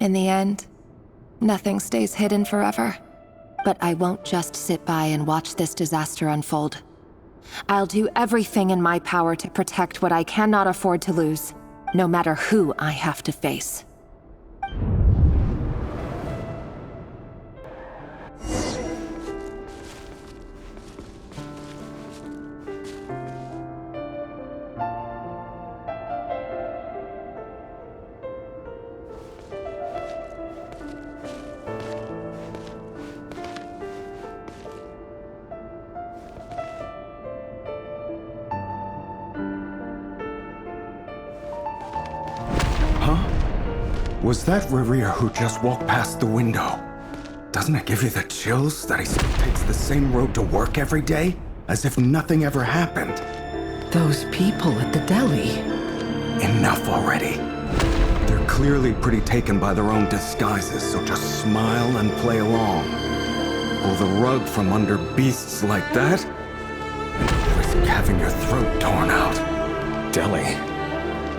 In the end, nothing stays hidden forever. But I won't just sit by and watch this disaster unfold. I'll do everything in my power to protect what I cannot afford to lose, no matter who I have to face. Was that Rerir who just walked past the window? Doesn't it give you the chills that he still takes the same road to work every day? As if nothing ever happened. Those people at the deli. Enough already. They're clearly pretty taken by their own disguises, so just smile and play along. Pull the rug from under beasts like that, and risk having your throat torn out. Deli?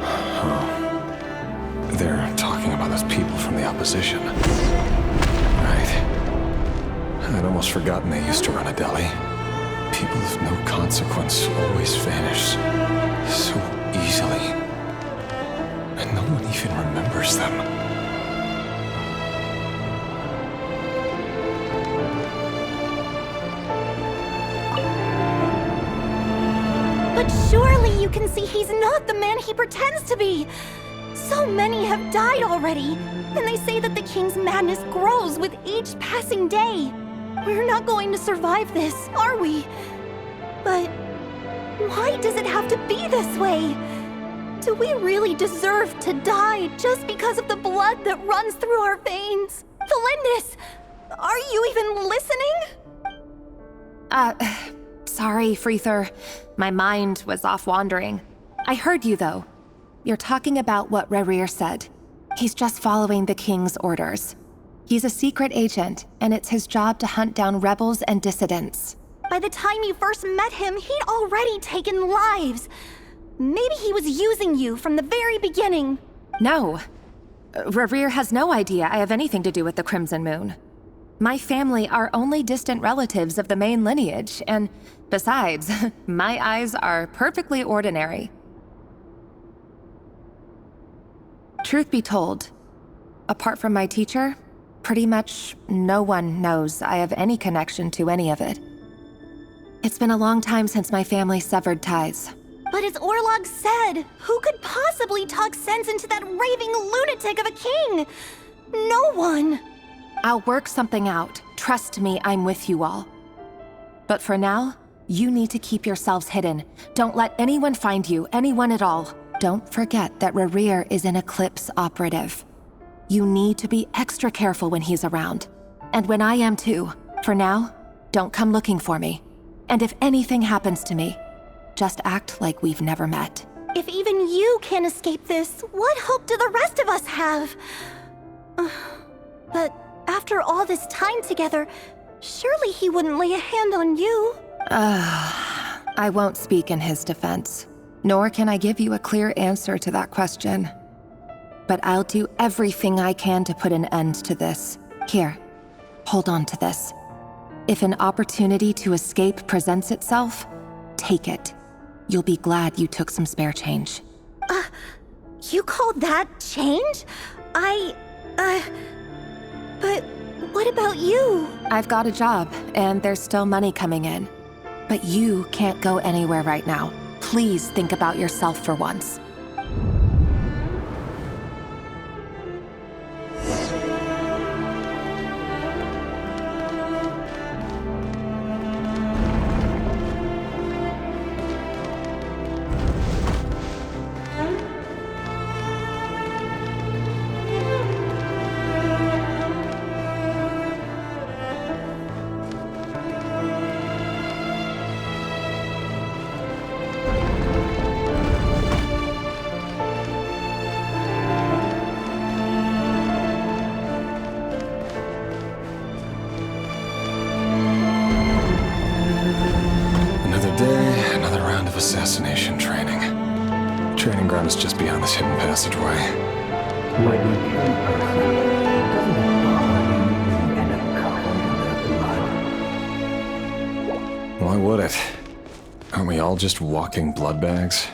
Oh. They're talking about those people from the opposition. Right. I'd almost forgotten they used to run a deli. People of no consequence always vanish so easily. And no one even remembers them. But surely you can see he's not the man he pretends to be! So many have died already, and they say that the king's madness grows with each passing day. We're not going to survive this, are we? But why does it have to be this way? Do we really deserve to die just because of the blood that runs through our veins? Felindis, are you even listening? Sorry, Freether. My mind was off wandering. I heard you, though. You're talking about what Rerir said. He's just following the king's orders. He's a secret agent, and it's his job to hunt down rebels and dissidents. By the time you first met him, he'd already taken lives. Maybe he was using you from the very beginning. No. Rerir has no idea I have anything to do with the Crimson Moon. My family are only distant relatives of the main lineage, and besides, my eyes are perfectly ordinary. Truth be told, apart from my teacher, pretty much no one knows I have any connection to any of it. It's been a long time since my family severed ties. But as Orlog said, who could possibly talk sense into that raving lunatic of a king? No one. I'll work something out. Trust me, I'm with you all. But for now, you need to keep yourselves hidden. Don't let anyone find you, anyone at all. Don't forget that Rerir is an Eclipse operative. You need to be extra careful when he's around. And when I am too. For now, don't come looking for me. And if anything happens to me, just act like we've never met. If even you can't escape this, what hope do the rest of us have? But after all this time together, surely he wouldn't lay a hand on you. I won't speak in his defense. Nor can I give you a clear answer to that question. But I'll do everything I can to put an end to this. Here, hold on to this. If an opportunity to escape presents itself, take it. You'll be glad you took some spare change. You call that change? But what about you? I've got a job, and there's still money coming in. But you can't go anywhere right now. Please think about yourself for once. Assassination training. Training ground is just beyond this hidden passageway. Like a true person, Why would it? Aren't we all just walking blood bags?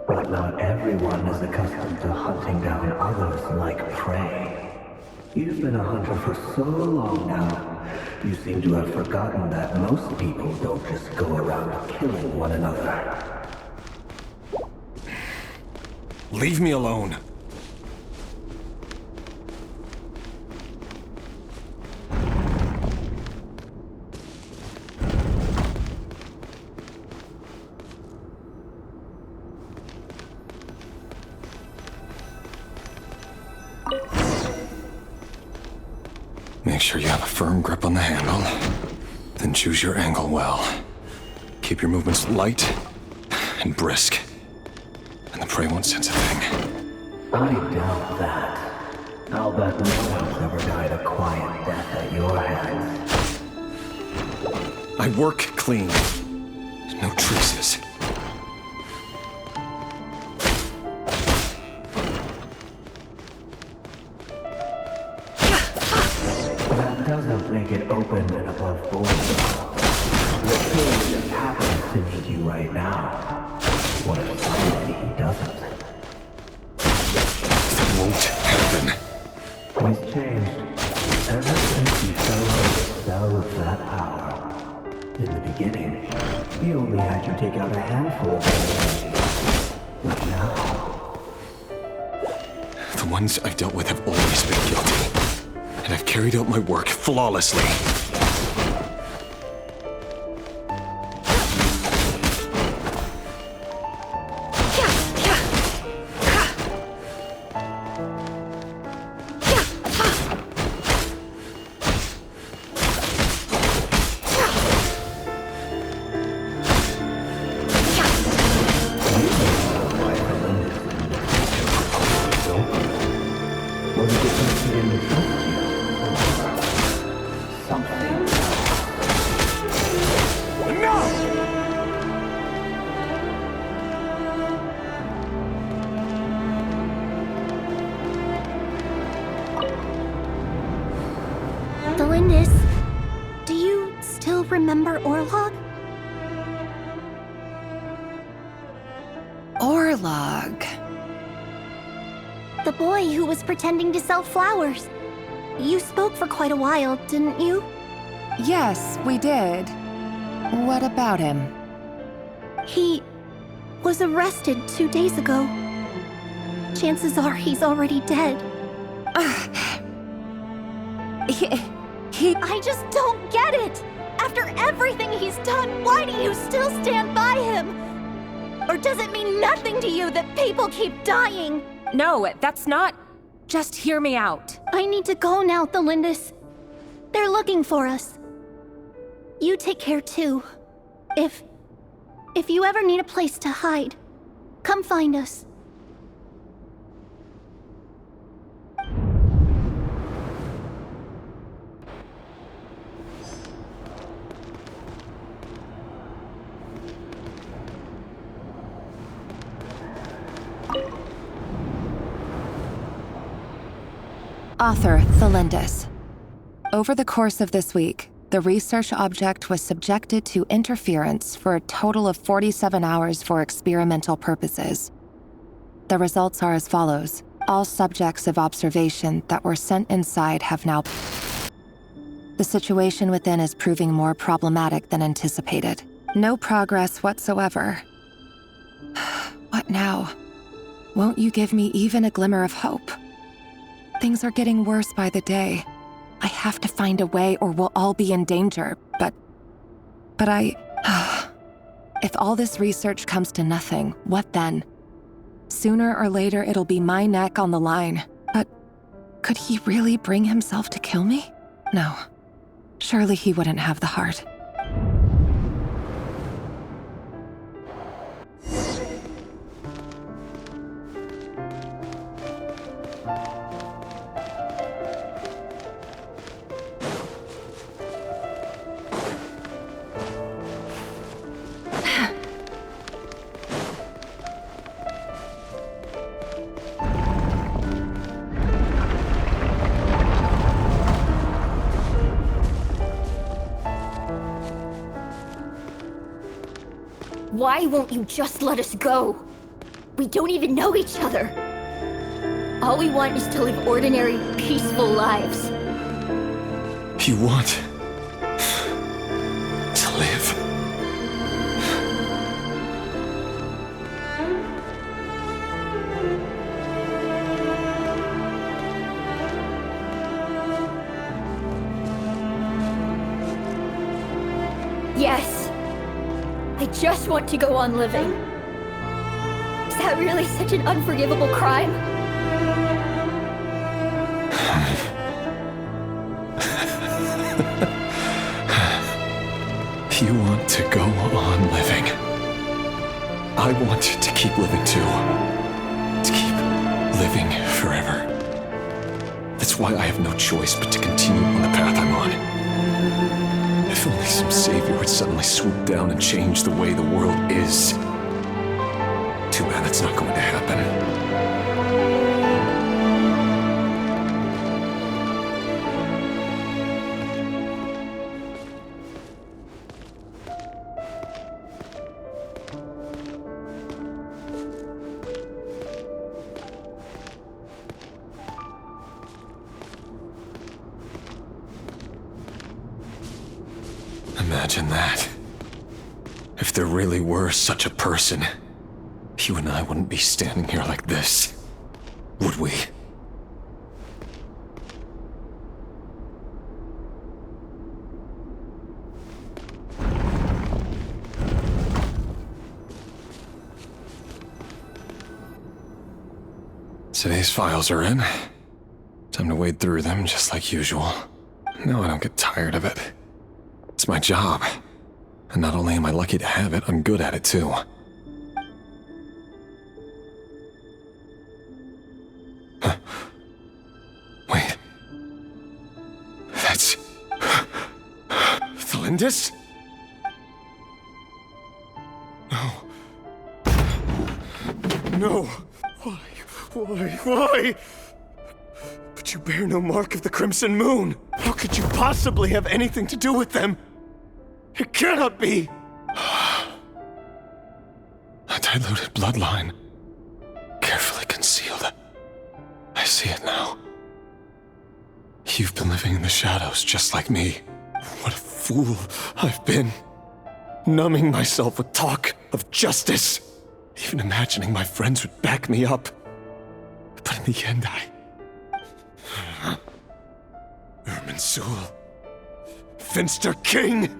But not everyone is accustomed to hunting down others like prey. You've been a hunter for so long now, you seem to have forgotten that most people don't just go around killing one another. Leave me alone. Make sure you have a firm grip on the handle, then choose your angle well. Keep your movements light and brisk, and the prey won't sense a thing. I doubt that. I'll bet no one's ever died a quiet death at your hands. I work clean. No traces. That doesn't make it open and above board, though. The thing just happens to need you right now. What if someday he doesn't? It won't happen. He's changed. Ever since he fell under the spell of that power. In the beginning, he only had you take out a handful of enemies. But now... The ones I've dealt with have always been guilty, and I've carried out my work flawlessly. Was it because he didn't trust you? Something. Delindis, do you still remember Orlog? Orlog. The boy who was pretending to sell flowers. You spoke for quite a while, didn't you? Yes, we did. What about him? He was arrested 2 days ago. Chances are he's already dead. I just don't get it! After everything he's done, why do you still stand by him? Or does it mean nothing to you that people keep dying? No, that's not... Just hear me out. I need to go now, Delindis. They're looking for us. You take care too. If you ever need a place to hide, come find us. Author Thelindis. Over the course of this week, the research object was subjected to interference for a total of 47 hours for experimental purposes. The results are as follows. All subjects of observation that were sent inside have now... The situation within is proving more problematic than anticipated. No progress whatsoever. What now? Won't you give me even a glimmer of hope? Things are getting worse by the day. I have to find a way or we'll all be in danger, but I... If all this research comes to nothing, what then? Sooner or later it'll be my neck on the line. But could he really bring himself to kill me? No. Surely he wouldn't have the heart. Why won't you just let us go? We don't even know each other. All we want is to live ordinary, peaceful lives. You want to live? Yes. I just want to go on living. Is that really such an unforgivable crime? You want to go on living. I want to keep living too. To keep living forever. That's why I have no choice but to continue on the path I'm on. If only some savior would suddenly swoop down and change the way the world is. Too bad that's not going to happen. Imagine that. If there really were such a person, you and I wouldn't be standing here like this, would we? Today's files are in. Time to wade through them just like usual. No, I don't get tired of it. It's my job. And not only am I lucky to have it, I'm good at it too. Huh. Wait. That's... Thalindis? No. No. Why? But you bear no mark of the Crimson Moon. How could you possibly have anything to do with them? It cannot be! A diluted bloodline. Carefully concealed. I see it now. You've been living in the shadows just like me. What a fool I've been. Numbing myself with talk of justice. Even imagining my friends would back me up. But in the end, Irminsul. Finster King!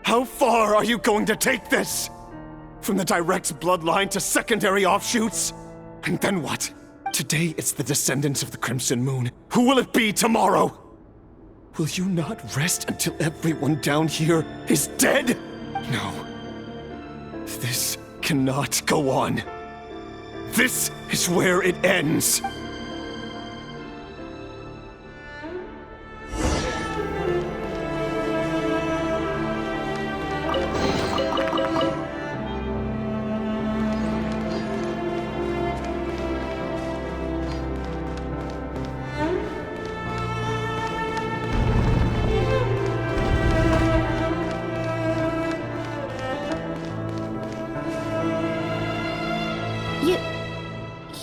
How far are you going to take this? From the direct bloodline to secondary offshoots? And then what? Today it's the descendants of the Crimson Moon. Who will it be tomorrow? Will you not rest until everyone down here is dead? No. This cannot go on. This is where it ends.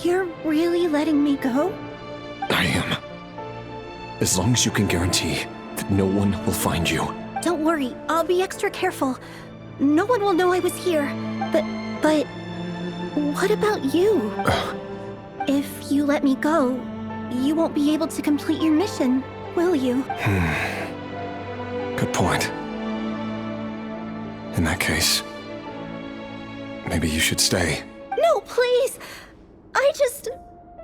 You're really letting me go? I am. As long as you can guarantee that no one will find you. Don't worry, I'll be extra careful. No one will know I was here. But what about you? If you let me go, you won't be able to complete your mission, will you? Good point. In that case, maybe you should stay. No, please! I just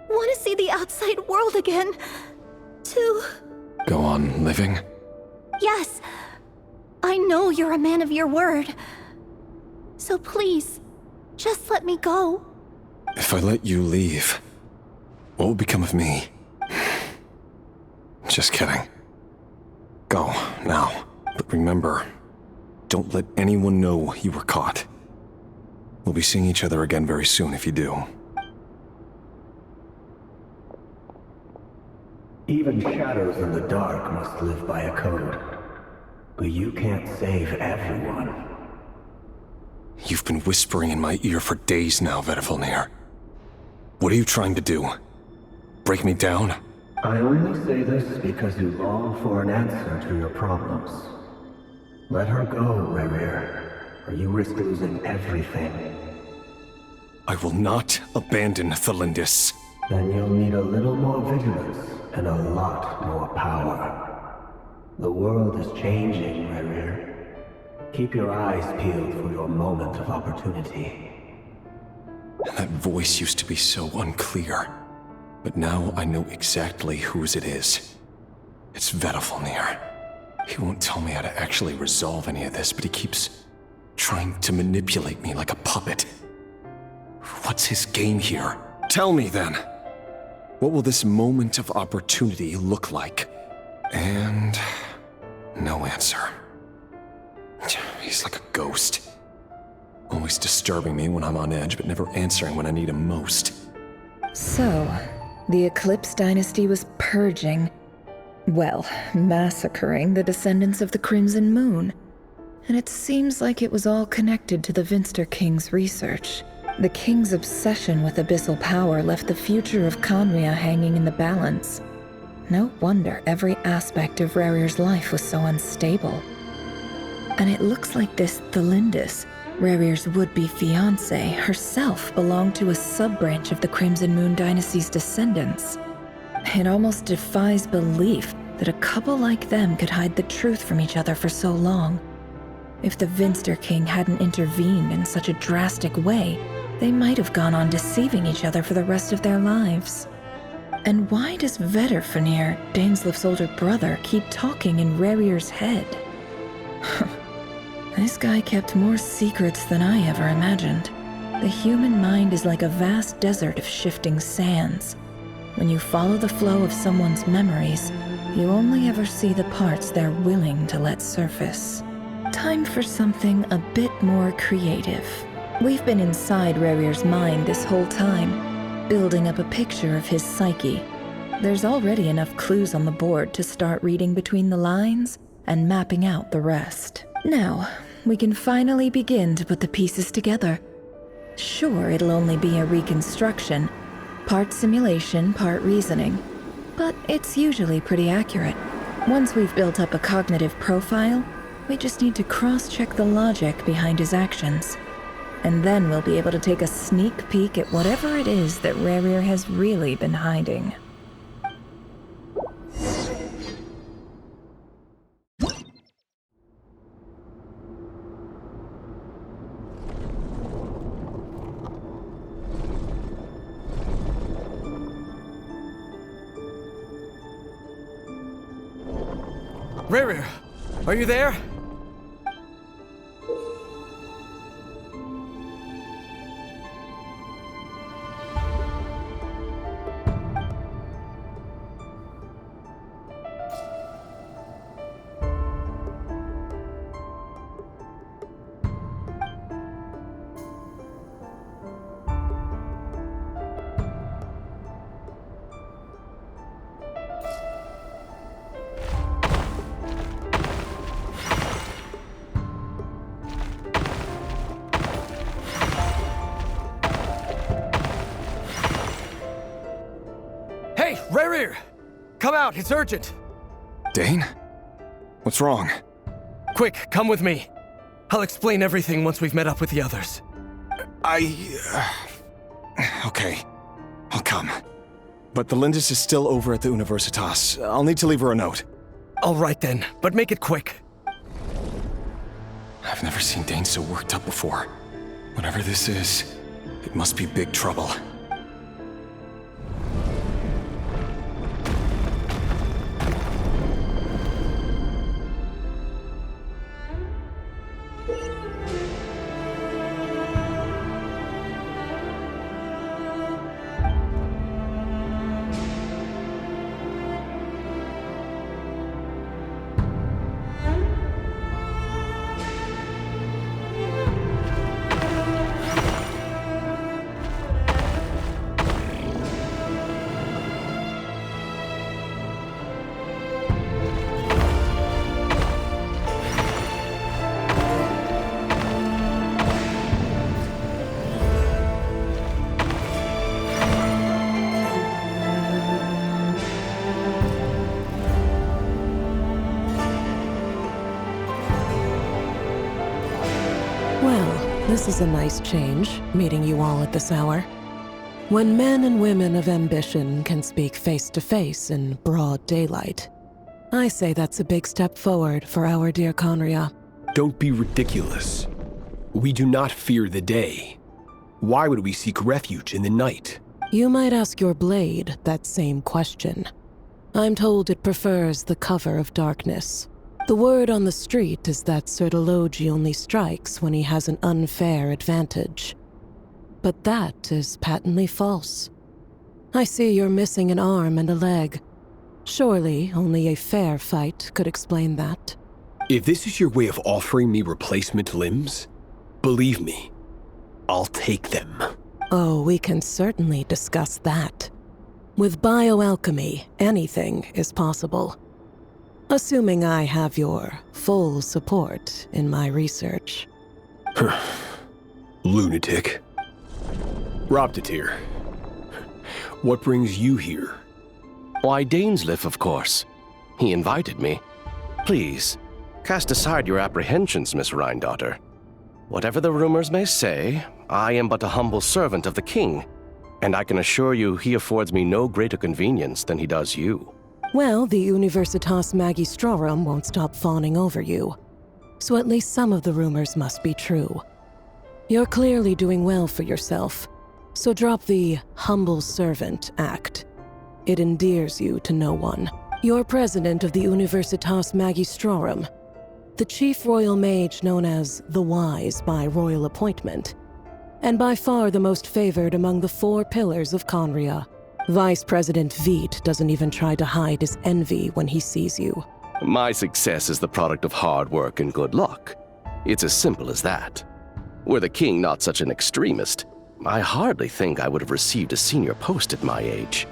want to see the outside world again. To... Go on living? Yes. I know you're a man of your word. So please, just let me go. If I let you leave, what will become of me? Just kidding. Go, now. But remember, don't let anyone know you were caught. We'll be seeing each other again very soon if you do. Even shadows in the dark must live by a code. But you can't save everyone. You've been whispering in my ear for days now, Vetter. What are you trying to do? Break me down? I only say this because you long for an answer to your problems. Let her go, Rerir, or you risk losing everything. I will not abandon Thelindis. Then you'll need a little more vigilance and a lot more power. The world is changing, Rerir. Keep your eyes peeled for your moment of opportunity. That voice used to be so unclear, but now I know exactly whose it is. It's Vetter. He won't tell me how to actually resolve any of this, but he keeps trying to manipulate me like a puppet. What's his game here? Tell me then. What will this moment of opportunity look like? And no answer. He's like a ghost. Always disturbing me when I'm on edge, but never answering when I need him most. So, the Eclipse Dynasty was purging, well, massacring the descendants of the Crimson Moon. And it seems like it was all connected to the Vinster King's research. The King's obsession with abyssal power left the future of Khaenri'ah hanging in the balance. No wonder every aspect of Rerir's life was so unstable. And it looks like this Thelindis, Rerir's would-be fiancée, herself belonged to a sub-branch of the Crimson Moon Dynasty's descendants. It almost defies belief that a couple like them could hide the truth from each other for so long. If the Vinster King hadn't intervened in such a drastic way, they might have gone on deceiving each other for the rest of their lives. And why does Vetter, Daneslif's older brother, keep talking in Rerir's head? This guy kept more secrets than I ever imagined. The human mind is like a vast desert of shifting sands. When you follow the flow of someone's memories, you only ever see the parts they're willing to let surface. Time for something a bit more creative. We've been inside Rerir's mind this whole time, building up a picture of his psyche. There's already enough clues on the board to start reading between the lines and mapping out the rest. Now, we can finally begin to put the pieces together. Sure, it'll only be a reconstruction, part simulation, part reasoning, but it's usually pretty accurate. Once we've built up a cognitive profile, we just need to cross-check the logic behind his actions. And then we'll be able to take a sneak peek at whatever it is that Rerir has really been hiding. Rerir, are you there? Hey, Rerir! Come out, it's urgent! Dane? What's wrong? Quick, come with me. I'll explain everything once we've met up with the others. Okay. I'll come. But Thelindis is still over at the Universitas. I'll need to leave her a note. All right then, but make it quick. I've never seen Dane so worked up before. Whatever this is, it must be big trouble. This is a nice change, meeting you all at this hour. When men and women of ambition can speak face to face in broad daylight, I say that's a big step forward for our dear Conria. Don't be ridiculous. We do not fear the day. Why would we seek refuge in the night? You might ask your blade that same question. I'm told it prefers the cover of darkness. The word on the street is that Sir Elegy only strikes when he has an unfair advantage. But that is patently false. I see you're missing an arm and a leg. Surely only a fair fight could explain that. If this is your way of offering me replacement limbs, believe me, I'll take them. Oh, we can certainly discuss that. With bioalchemy, anything is possible. Assuming I have your full support in my research. Lunatic. Robtatir, what brings you here? Why, Dainsleif, of course. He invited me. Please, cast aside your apprehensions, Miss Rhine-daughter. Whatever the rumors may say, I am but a humble servant of the king, and I can assure you he affords me no greater convenience than he does you. Well, the Universitas Magistrorum won't stop fawning over you, so at least some of the rumors must be true. You're clearly doing well for yourself, so drop the humble servant act. It endears you to no one. You're president of the Universitas Magistrorum, the chief royal mage known as the Wise by royal appointment, and by far the most favored among the 4 pillars of Conria. Vice President Veit doesn't even try to hide his envy when he sees you. My success is the product of hard work and good luck. It's as simple as that. Were the king not such an extremist, I hardly think I would have received a senior post at my age.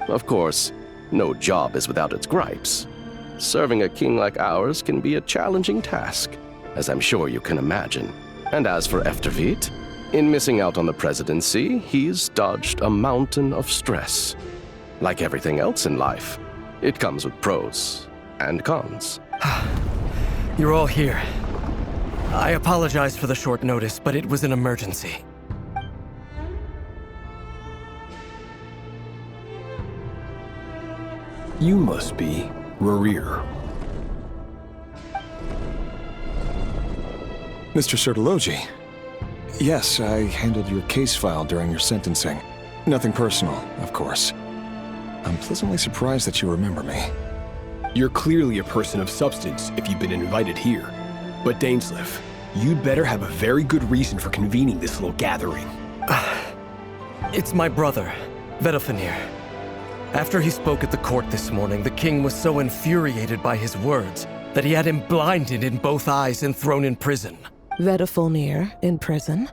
Of course, no job is without its gripes. Serving a king like ours can be a challenging task, as I'm sure you can imagine. And as for Efterveit, in missing out on the presidency, he's dodged a mountain of stress. Like everything else in life, it comes with pros and cons. You're all here. I apologize for the short notice, but it was an emergency. You must be Rerir. Mr. Sir Elegy. Yes, I handled your case file during your sentencing. Nothing personal, of course. I'm pleasantly surprised that you remember me. You're clearly a person of substance if you've been invited here. But Dainsleif, you'd better have a very good reason for convening this little gathering. It's my brother, Vedalfenir. After he spoke at the court this morning, the king was so infuriated by his words that he had him blinded in both eyes and thrown in prison. Vedalfenir in prison?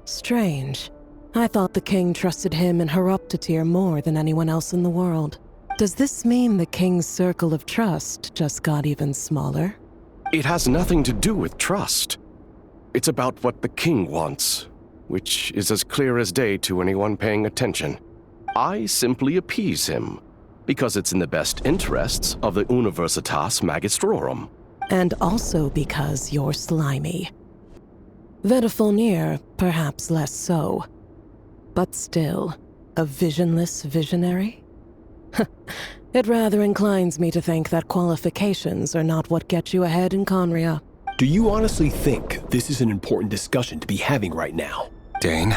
Strange. I thought the king trusted him and Robtatir more than anyone else in the world. Does this mean the king's circle of trust just got even smaller? It has nothing to do with trust. It's about what the king wants, which is as clear as day to anyone paying attention. I simply appease him, because it's in the best interests of the Universitas Magistrorum. And also because you're slimy. Vedalfenir, perhaps less so. But still, a visionless visionary? It rather inclines me to think that qualifications are not what get you ahead in Conria. Do you honestly think this is an important discussion to be having right now? Dane,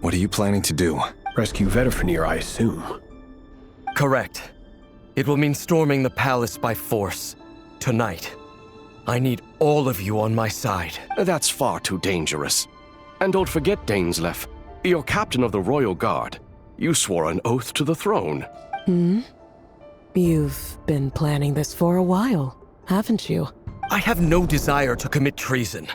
what are you planning to do? Rescue Vedalfenir, I assume. Correct. It will mean storming the palace by force. Tonight. I need all of you on my side. That's far too dangerous. And don't forget, Dainsleif, you're captain of the Royal Guard. You swore an oath to the throne. You've been planning this for a while, haven't you? I have no desire to commit treason.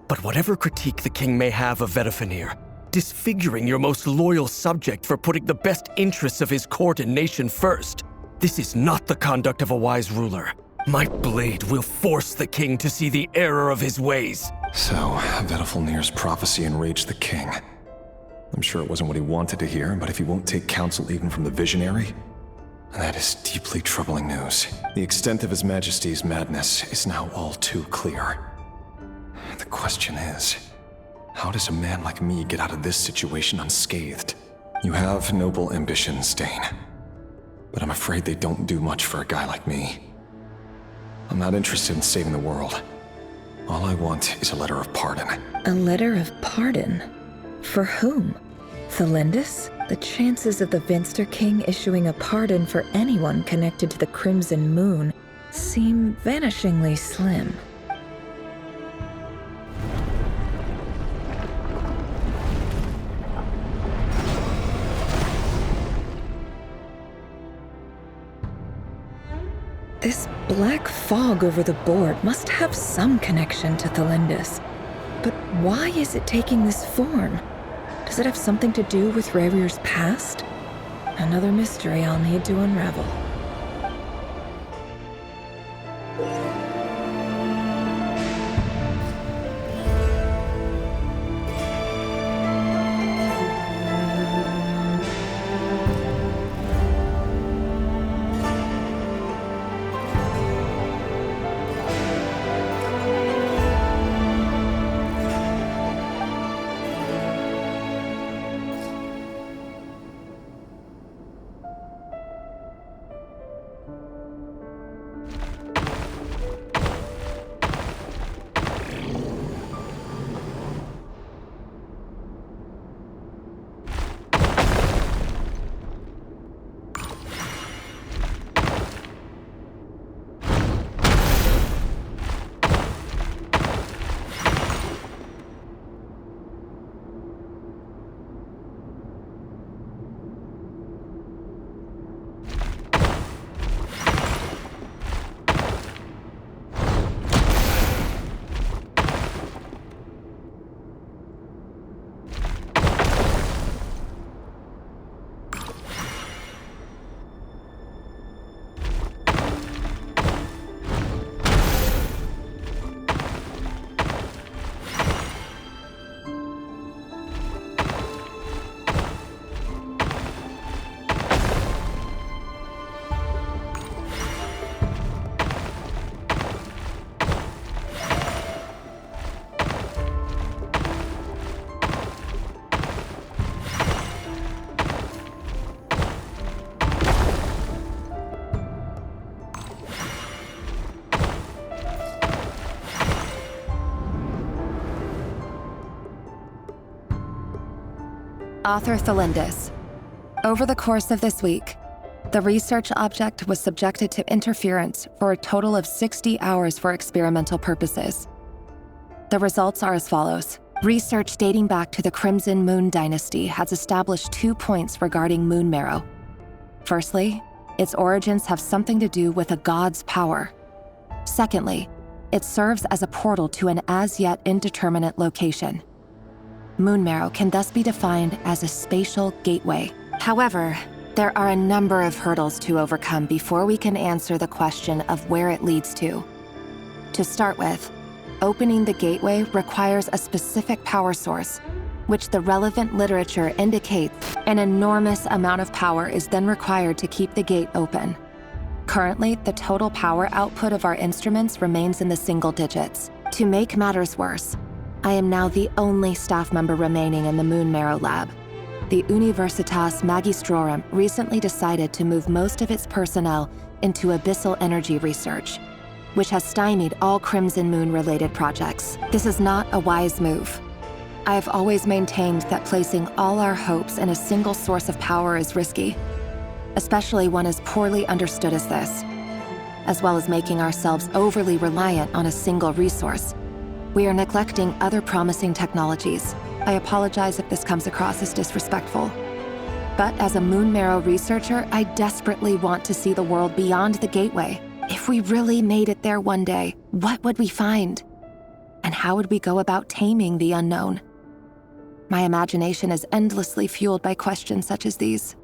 But whatever critique the king may have of Vedalfenir, disfiguring your most loyal subject for putting the best interests of his court and nation first, this is not the conduct of a wise ruler. My blade will force the king to see the error of his ways. So, Vedalfenir's prophecy enraged the king. I'm sure it wasn't what he wanted to hear, but if he won't take counsel even from the visionary, that is deeply troubling news. The extent of His Majesty's madness is now all too clear. The question is, How does a man like me get out of this situation unscathed? You have noble ambitions, Dane. But I'm afraid they don't do much for a guy like me. I'm not interested in saving the world. All I want is a letter of pardon. A letter of pardon? For whom? Thelindis? The chances of the Vinster King issuing a pardon for anyone connected to the Crimson Moon seem vanishingly slim. This black fog over the board must have some connection to Thelindis. But why is it taking this form? Does it have something to do with Rerir's past? Another mystery I'll need to unravel. Author Thelindis. Over the course of this week, the research object was subjected to interference for a total of 60 hours for experimental purposes. The results are as follows. Research dating back to the Crimson Moon Dynasty has established 2 points regarding moon marrow. Firstly, its origins have something to do with a god's power. Secondly, it serves as a portal to an as-yet indeterminate location. Moon marrow can thus be defined as a spatial gateway. However, there are a number of hurdles to overcome before we can answer the question of where it leads to. To start with, opening the gateway requires a specific power source, which the relevant literature indicates an enormous amount of power is then required to keep the gate open. Currently, the total power output of our instruments remains in the single digits. To make matters worse, I am now the only staff member remaining in the Moon Marrow lab. The Universitas Magistrorum recently decided to move most of its personnel into abyssal energy research, which has stymied all Crimson Moon-related projects. This is not a wise move. I have always maintained that placing all our hopes in a single source of power is risky, especially one as poorly understood as this. As well as making ourselves overly reliant on a single resource, we are neglecting other promising technologies. I apologize if this comes across as disrespectful. But as a Moon Marrow researcher, I desperately want to see the world beyond the gateway. If we really made it there one day, what would we find? And how would we go about taming the unknown? My imagination is endlessly fueled by questions such as these.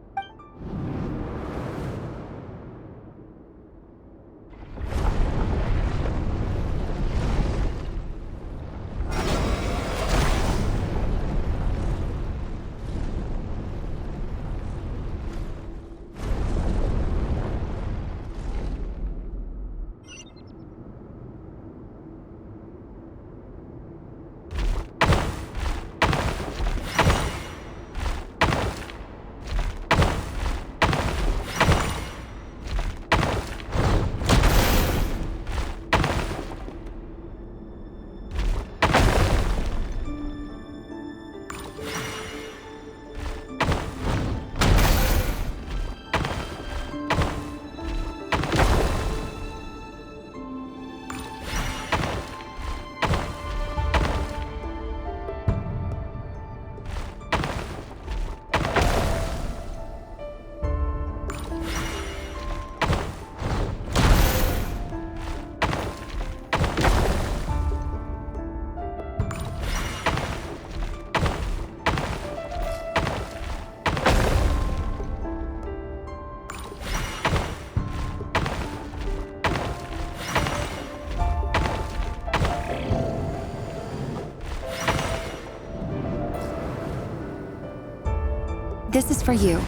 This is for you.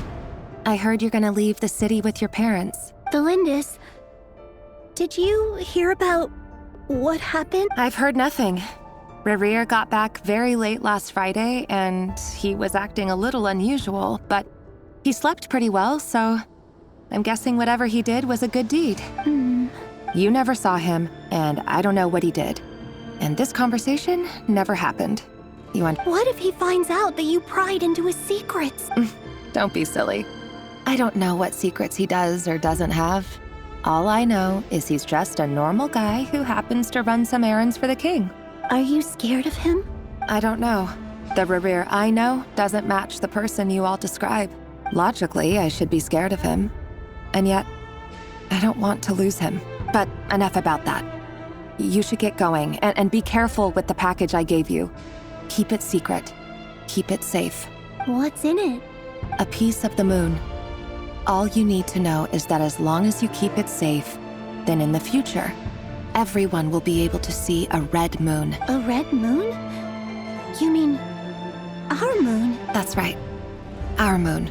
I heard you're gonna leave the city with your parents. The Lindis. Did you hear about what happened? I've heard nothing. Rerir got back very late last Friday, and he was acting a little unusual, but he slept pretty well, so I'm guessing whatever he did was a good deed. You never saw him, and I don't know what he did. And this conversation never happened. What if he finds out that you pried into his secrets? Don't be silly. I don't know what secrets he does or doesn't have. All I know is he's just a normal guy who happens to run some errands for the king. Are you scared of him? I don't know. The Rerir I know doesn't match the person you all describe. Logically, I should be scared of him. And yet, I don't want to lose him. But enough about that. You should get going, and be careful with the package I gave you. Keep it secret. Keep it safe. What's in it? A piece of the moon. All you need to know is that as long as you keep it safe, then in the future, everyone will be able to see a red moon. A red moon? You mean our moon? That's right. Our moon.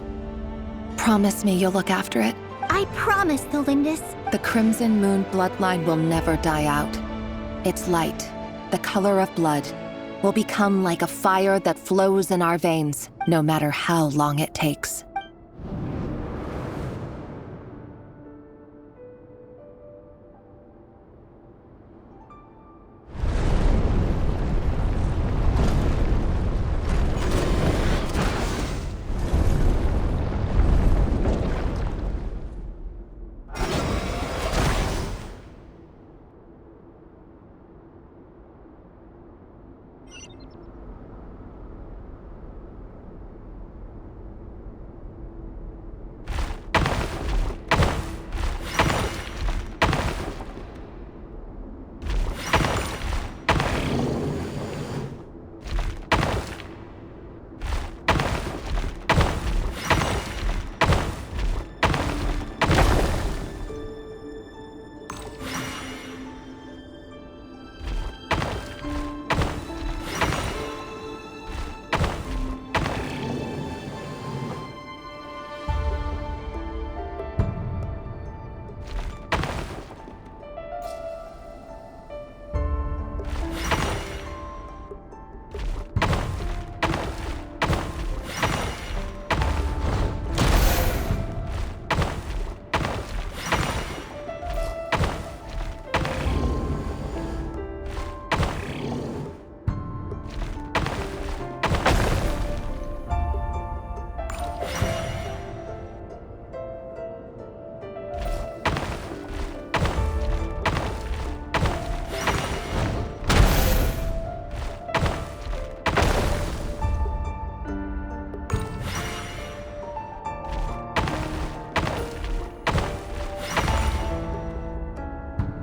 Promise me you'll look after it. I promise, the Lindis. The Crimson Moon bloodline will never die out. Its light, the color of blood, will become like a fire that flows in our veins, no matter how long it takes.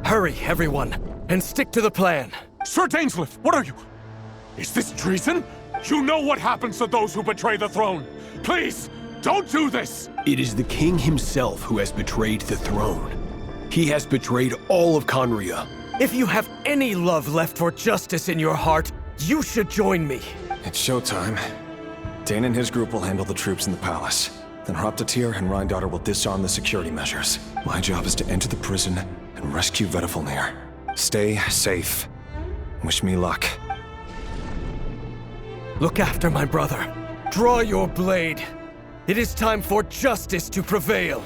Hurry, everyone, and stick to the plan. Sir Dainsleif, what are you? Is this treason? You know what happens to those who betray the throne. Please, don't do this! It is the king himself who has betrayed the throne. He has betrayed all of Conria. If you have any love left for justice in your heart, you should join me. It's showtime. Dane and his group will handle the troops in the palace. Then Hraptatir and Rhindaughter will disarm the security measures. My job is to enter the prison and rescue Vedifalnir. Stay safe. Wish me luck. Look after my brother. Draw your blade. It is time for justice to prevail.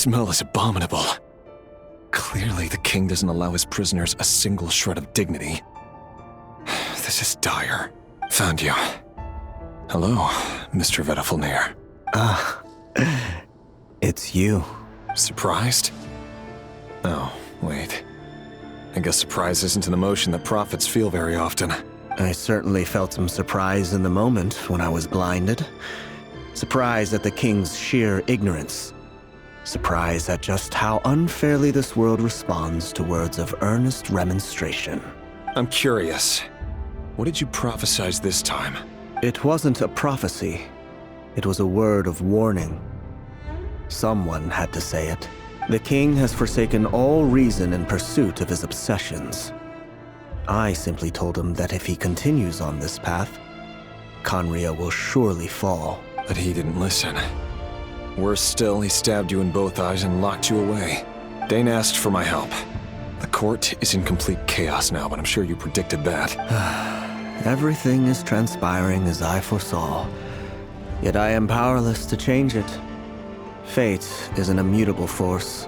smell is abominable. Clearly, the king doesn't allow his prisoners a single shred of dignity. This is dire. Found you. Hello, Mr. Vedafilnir. It's you. Surprised? Oh, wait. I guess surprise isn't an emotion that prophets feel very often. I certainly felt some surprise in the moment when I was blinded. Surprise at the king's sheer ignorance. Surprise at just how unfairly this world responds to words of earnest remonstration. I'm curious. What did you prophesize this time? It wasn't a prophecy. It was a word of warning. Someone had to say it. The king has forsaken all reason in pursuit of his obsessions. I simply told him that if he continues on this path, Khaenri'ah will surely fall. But he didn't listen. Worse still, he stabbed you in both eyes and locked you away. Dane asked for my help. The court is in complete chaos now, but I'm sure you predicted that. Everything is transpiring as I foresaw, yet I am powerless to change it. Fate is an immutable force.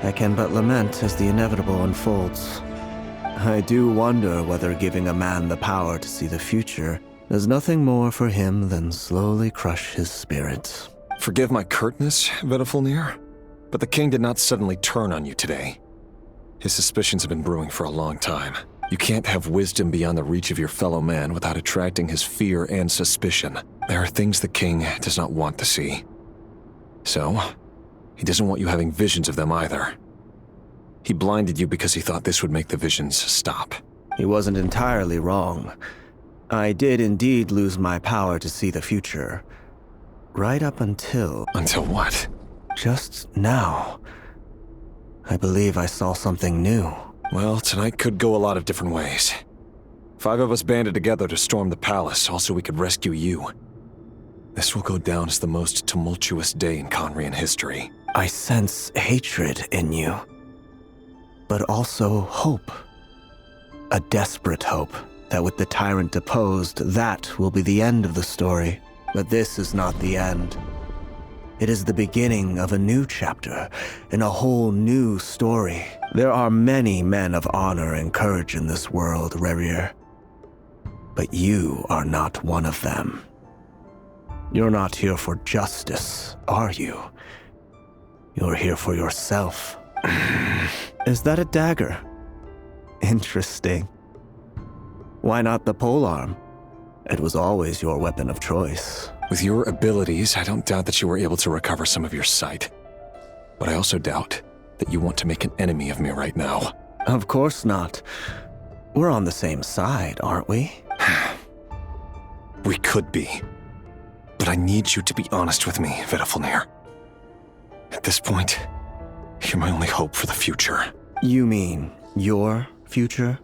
I can but lament as the inevitable unfolds. I do wonder whether giving a man the power to see the future does nothing more for him than slowly crush his spirit. Forgive my curtness, Vedafilnir, but the king did not suddenly turn on you today. His suspicions have been brewing for a long time. You can't have wisdom beyond the reach of your fellow man without attracting his fear and suspicion. There are things the king does not want to see. So, he doesn't want you having visions of them either. He blinded you because he thought this would make the visions stop. He wasn't entirely wrong. I did indeed lose my power to see the future. Right up until... Until what? Just now. I believe I saw something new. Well, tonight could go a lot of different ways. 5 of us banded together to storm the palace, also we could rescue you. This will go down as the most tumultuous day in Khaenri'ah history. I sense hatred in you. But also hope. A desperate hope that with the tyrant deposed, that will be the end of the story. But this is not the end. It is the beginning of a new chapter, in a whole new story. There are many men of honor and courage in this world, Rerir. But you are not one of them. You're not here for justice, are you? You're here for yourself. Is that a dagger? Interesting. Why not the polearm? It was always your weapon of choice. With your abilities, I don't doubt that you were able to recover some of your sight. But I also doubt that you want to make an enemy of me right now. Of course not. We're on the same side, aren't we? We could be. But I need you to be honest with me, Vedafilnir. At this point, you're my only hope for the future. You mean your future?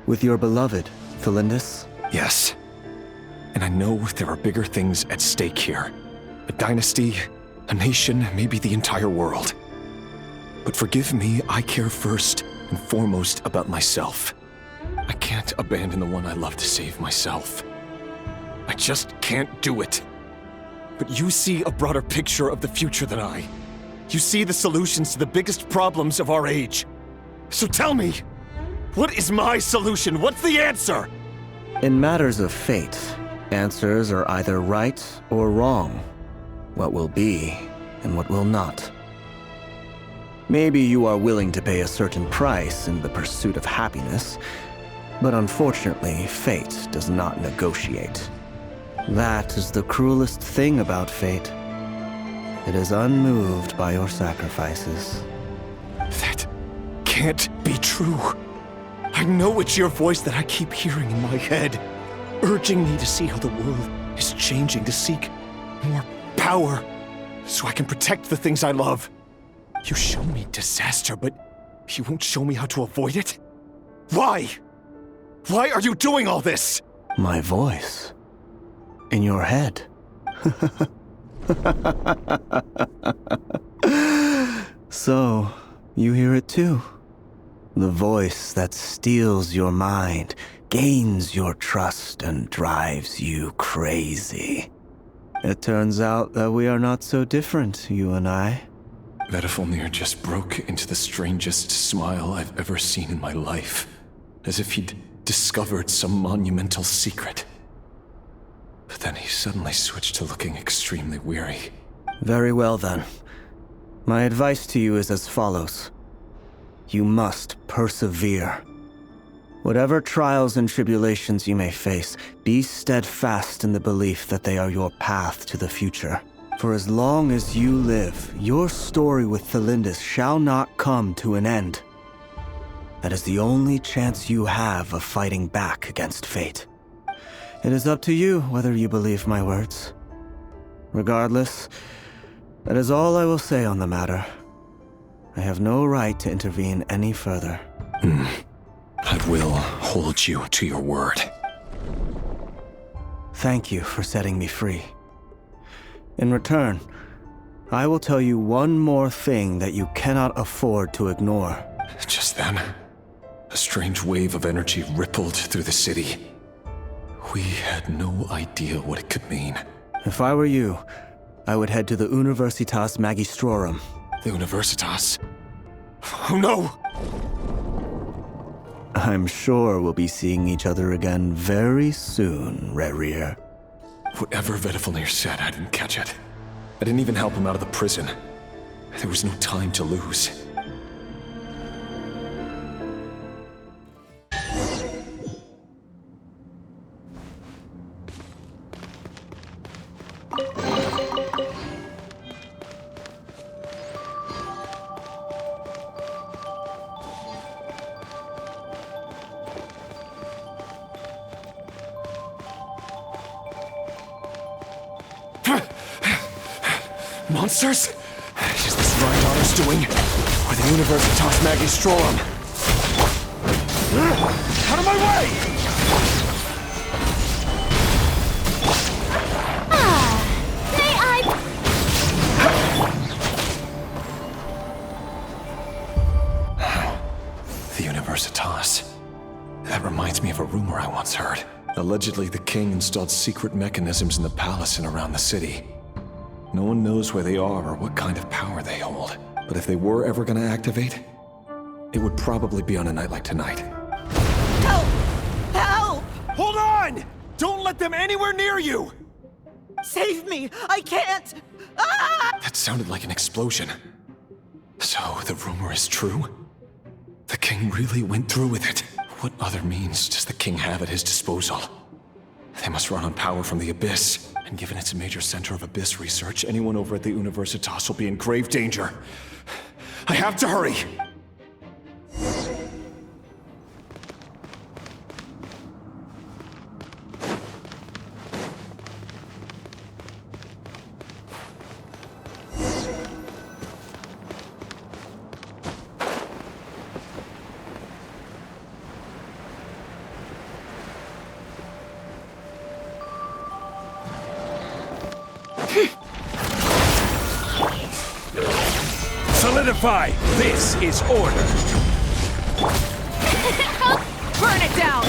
With your beloved, Felindis? Yes. And I know there are bigger things at stake here. A dynasty, a nation, maybe the entire world. But forgive me, I care first and foremost about myself. I can't abandon the one I love to save myself. I just can't do it. But you see a broader picture of the future than I. You see the solutions to the biggest problems of our age. So tell me, what is my solution? What's the answer? In matters of fate, answers are either right or wrong. What will be and what will not. Maybe you are willing to pay a certain price in the pursuit of happiness, but unfortunately, fate does not negotiate. That is the cruelest thing about fate. It is unmoved by your sacrifices. That can't be true. I know it's your voice that I keep hearing in my head, urging me to see how the world is changing, to seek more power, so I can protect the things I love. You show me disaster, but you won't show me how to avoid it? Why? Why are you doing all this? My voice. In your head. So, you hear it too? The voice that steals your mind, gains your trust, and drives you crazy. It turns out that we are not so different, you and I. Vedifilnir just broke into the strangest smile I've ever seen in my life, as if he'd discovered some monumental secret. But then he suddenly switched to looking extremely weary. Very well then. My advice to you is as follows. You must persevere. Whatever trials and tribulations you may face, be steadfast in the belief that they are your path to the future. For as long as you live, your story with Thelindis shall not come to an end. That is the only chance you have of fighting back against fate. It is up to you whether you believe my words. Regardless, that is all I will say on the matter. I have no right to intervene any further. I will hold you to your word. Thank you for setting me free. In return, I will tell you one more thing that you cannot afford to ignore. Just then, a strange wave of energy rippled through the city. We had no idea what it could mean. If I were you, I would head to the Universitas Magistrorum. The Universitas? Oh no! I'm sure we'll be seeing each other again very soon, Rerir. Whatever Vedifilnir said, I didn't catch it. I didn't even help him out of the prison. There was no time to lose. Monsters? Is this my daughter's doing? Or the Universitas Magistrorum? Out of my way! May I... The Universitas. That reminds me of a rumor I once heard. Allegedly, the king installed secret mechanisms in the palace and around the city. No one knows where they are or what kind of power they hold. But if they were ever gonna activate, it would probably be on a night like tonight. Help! Help! Hold on! Don't let them anywhere near you! Save me! I can't! Ah! That sounded like an explosion. So, the rumor is true? The king really went through with it. What other means does the king have at his disposal? They must run on power from the Abyss. And given it's a major center of Abyss research, anyone over at the Universitas will be in grave danger. I have to hurry! Solidify! This is order! Burn it down!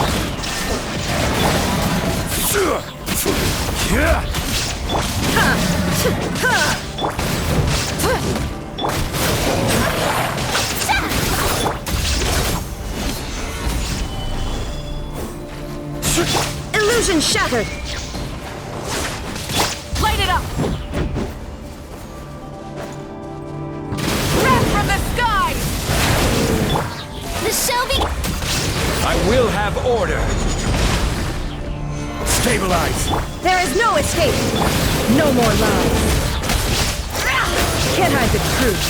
Illusion shattered! Light it up! Wrath from the sky! The Shelby... I will have order! Stabilize! There is no escape! No more lies! Can't hide the truth!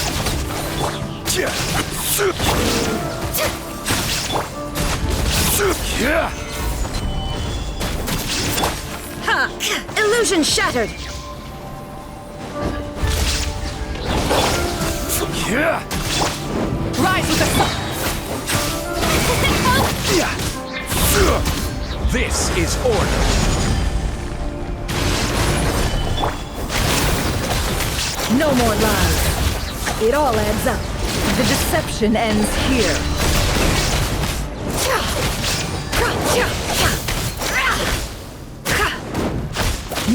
Ha! Illusion shattered! Rise with the sun! This is order! No more lies! It all adds up. The deception ends here.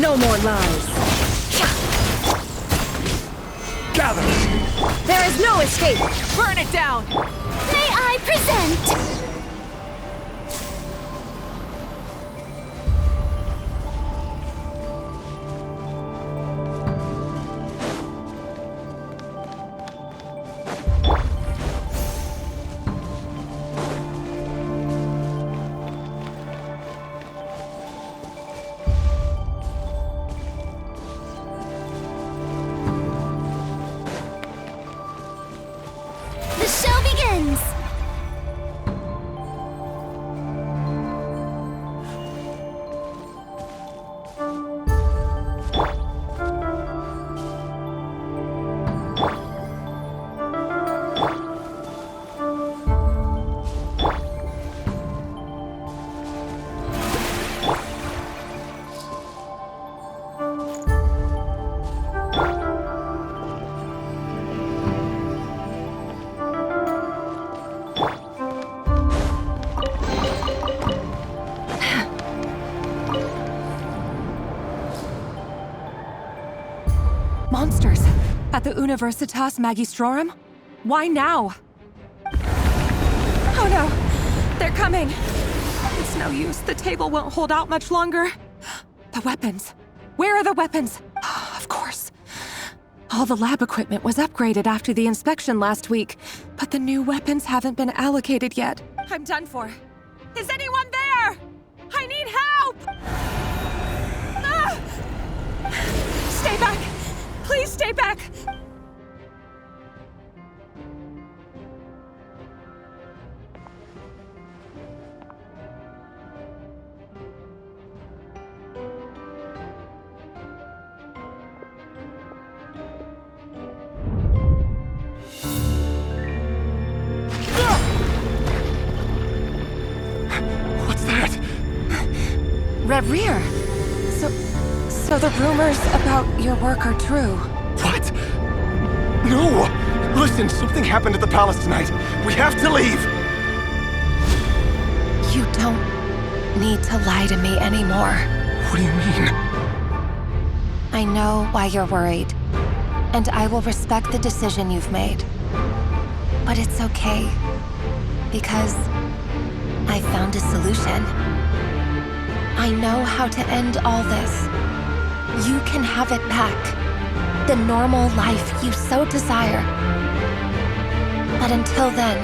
No more lies. gather! There is no escape! Burn it down! May I present? The show begins! Monsters! At the Universitas Magistrorum? Why now? Oh no! They're coming! It's no use. The table won't hold out much longer. The weapons. Where are the weapons? Of course. All the lab equipment was upgraded after the inspection last week, but the new weapons haven't been allocated yet. I'm done for. Is anyone there? I need help! Ah! Stay back! Please stay back! What's that? Rerir! So the rumors about your work are true. What? No! Listen, something happened at the palace tonight. We have to leave! You don't need to lie to me anymore. What do you mean? I know why you're worried, and I will respect the decision you've made. But it's okay, because I found a solution. I know how to end all this. You can have it back. The normal life you so desire. But until then,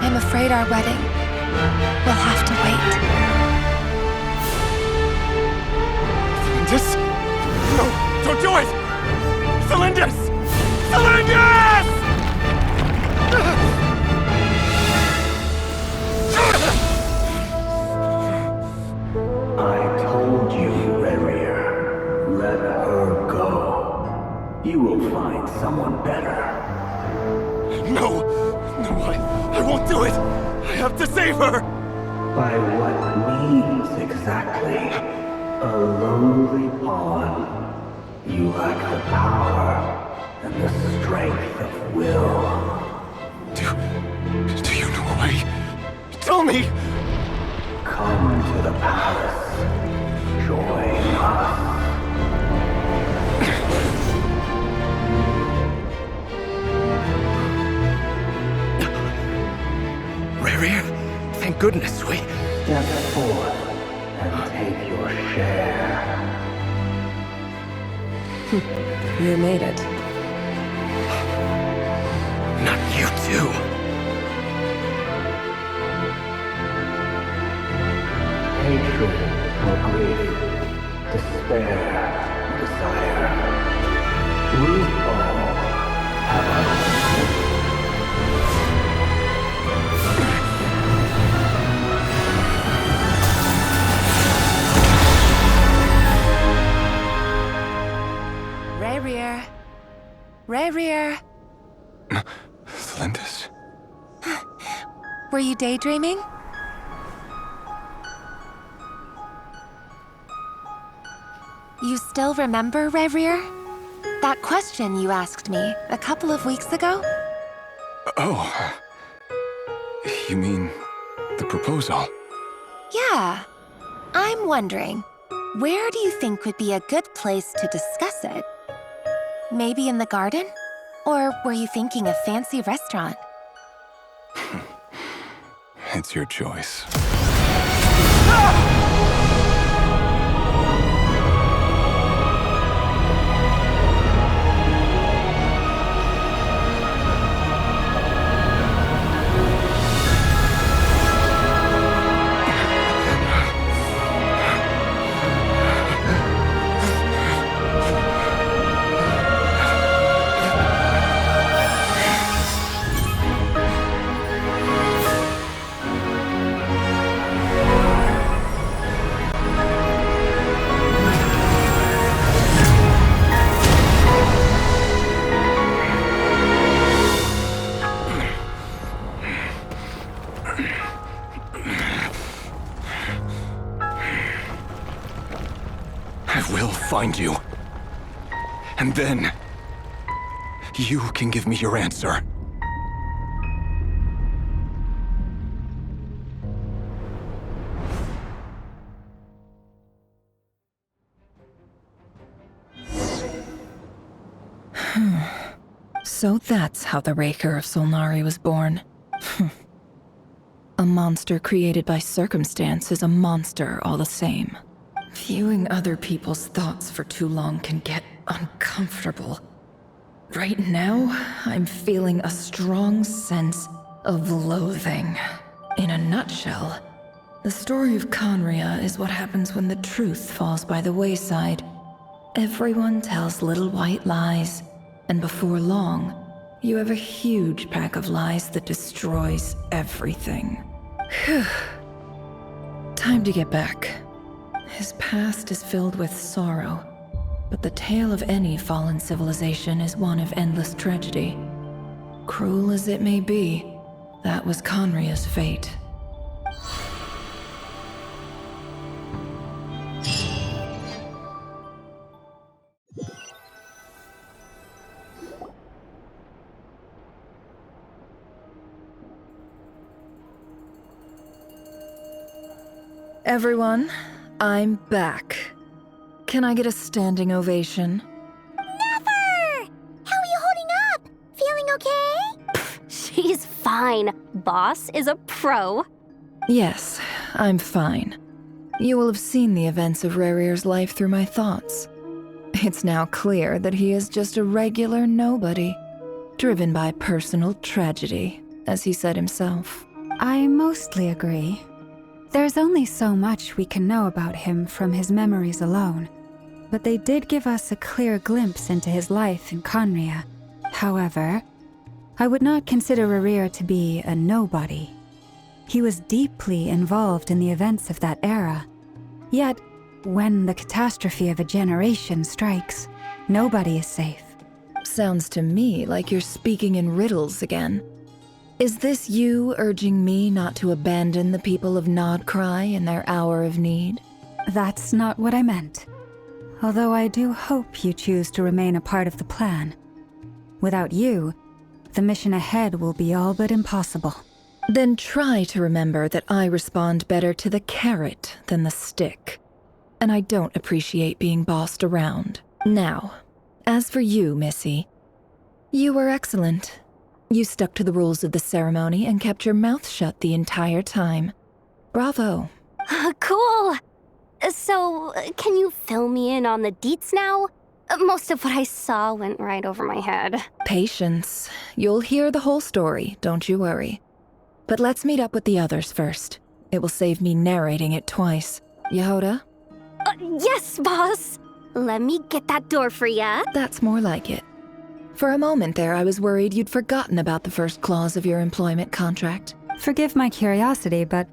I'm afraid our wedding will have to wait. Celindus? No, don't do it! Celindus! Celindus! I told you, Rerir. Let her go. You will find someone better. No! No, I won't do it! I have to save her! By what means exactly? A lowly pawn. You lack the power and the strength of will. Do you know a way? Tell me! Come to the palace. Join us. Rerir, thank goodness we... Step forth and take your share. You made it. Not you too. Hatred or grief, despair, desire. We all have our own. Rerir. Rerir. Celindus? Were you daydreaming? You still remember, Rerir? That question you asked me a couple of weeks ago? Oh. You mean the proposal? Yeah. I'm wondering, where do you think would be a good place to discuss it? Maybe in the garden? Or were you thinking a fancy restaurant? It's your choice. I will find you. And then, you can give me your answer. So that's how the Rerir of Solnari was born. A monster created by circumstance is a monster all the same. Viewing other people's thoughts for too long can get uncomfortable. Right now, I'm feeling a strong sense of loathing. In a nutshell, the story of Conria is what happens when the truth falls by the wayside. Everyone tells little white lies, and before long, you have a huge pack of lies that destroys everything. Whew. Time to get back. His past is filled with sorrow, but the tale of any fallen civilization is one of endless tragedy. Cruel as it may be, that was Conria's fate. Everyone, I'm back. Can I get a standing ovation? Never! How are you holding up? Feeling okay? She's fine. Boss is a pro. Yes, I'm fine. You will have seen the events of Rerir's life through my thoughts. It's now clear that he is just a regular nobody, driven by personal tragedy, as he said himself. I mostly agree. There's only so much we can know about him from his memories alone, but they did give us a clear glimpse into his life in Conria. However, I would not consider Rerir to be a nobody. He was deeply involved in the events of that era. Yet, when the catastrophe of a generation strikes, nobody is safe. Sounds to me like you're speaking in riddles again. Is this you urging me not to abandon the people of Nodcry in their hour of need? That's not what I meant. Although I do hope you choose to remain a part of the plan. Without you, the mission ahead will be all but impossible. Then try to remember that I respond better to the carrot than the stick. And I don't appreciate being bossed around. Now, as for you, Missy, you were excellent. You stuck to the rules of the ceremony and kept your mouth shut the entire time. Bravo. Cool. So, can you fill me in on the deets now? Most of what I saw went right over my head. Patience. You'll hear the whole story, don't you worry. But let's meet up with the others first. It will save me narrating it twice. Yehoda? Yes, boss. Let me get that door for ya. That's more like it. For a moment there, I was worried you'd forgotten about the first clause of your employment contract. Forgive my curiosity, but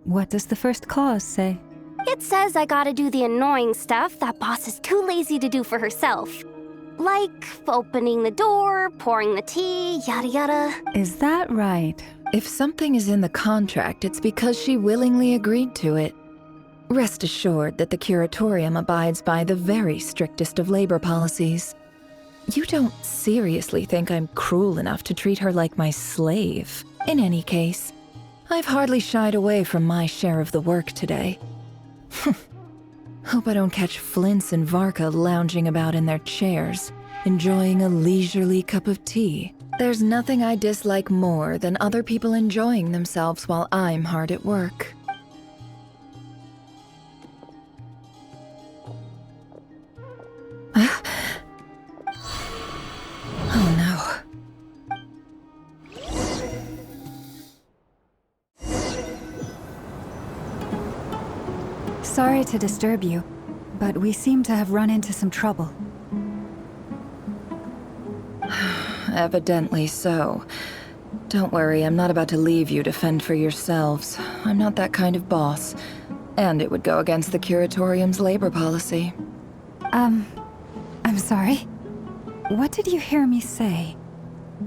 what does the first clause say? It says I gotta do the annoying stuff that boss is too lazy to do for herself. Like opening the door, pouring the tea, yada yada. Is that right? If something is in the contract, it's because she willingly agreed to it. Rest assured that the curatorium abides by the very strictest of labor policies. You don't seriously think I'm cruel enough to treat her like my slave? In any case, I've hardly shied away from my share of the work today. Hope I don't catch Flintz and Varka lounging about in their chairs. enjoying a leisurely cup of tea. There's nothing I dislike more than other people enjoying themselves while I'm hard at work. Oh no. Sorry to disturb you, but we seem to have run into some trouble. Evidently so. Don't worry, I'm not about to leave you to fend for yourselves. I'm not that kind of boss. And it would go against the Curatorium's labor policy. I'm sorry? What did you hear me say?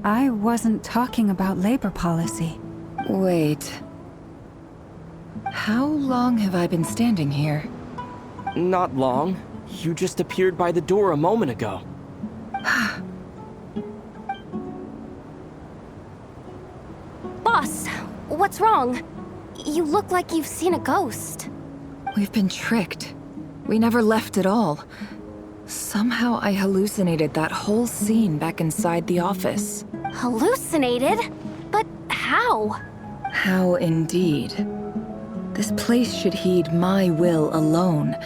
I wasn't talking about labor policy. Wait. How long have I been standing here? Not long. You just appeared by the door a moment ago. Boss, what's wrong? You look like you've seen a ghost. We've been tricked. We never left at all. Somehow I hallucinated that whole scene back inside the office. Hallucinated? But how? How indeed. This place should heed my will alone.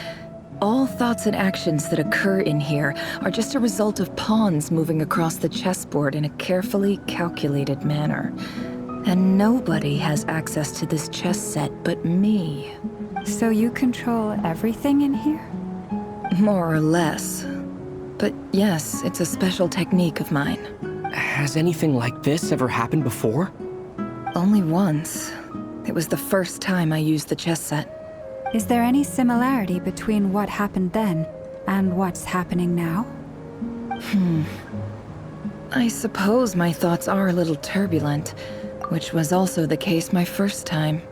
All thoughts and actions that occur in here are just a result of pawns moving across the chessboard in a carefully calculated manner. And nobody has access to this chess set but me. So you control everything in here? More or less. But yes, it's a special technique of mine. Has anything like this ever happened before? Only once. It was the first time I used the chess set. Is there any similarity between what happened then and what's happening now? I suppose my thoughts are a little turbulent, which was also the case my first time.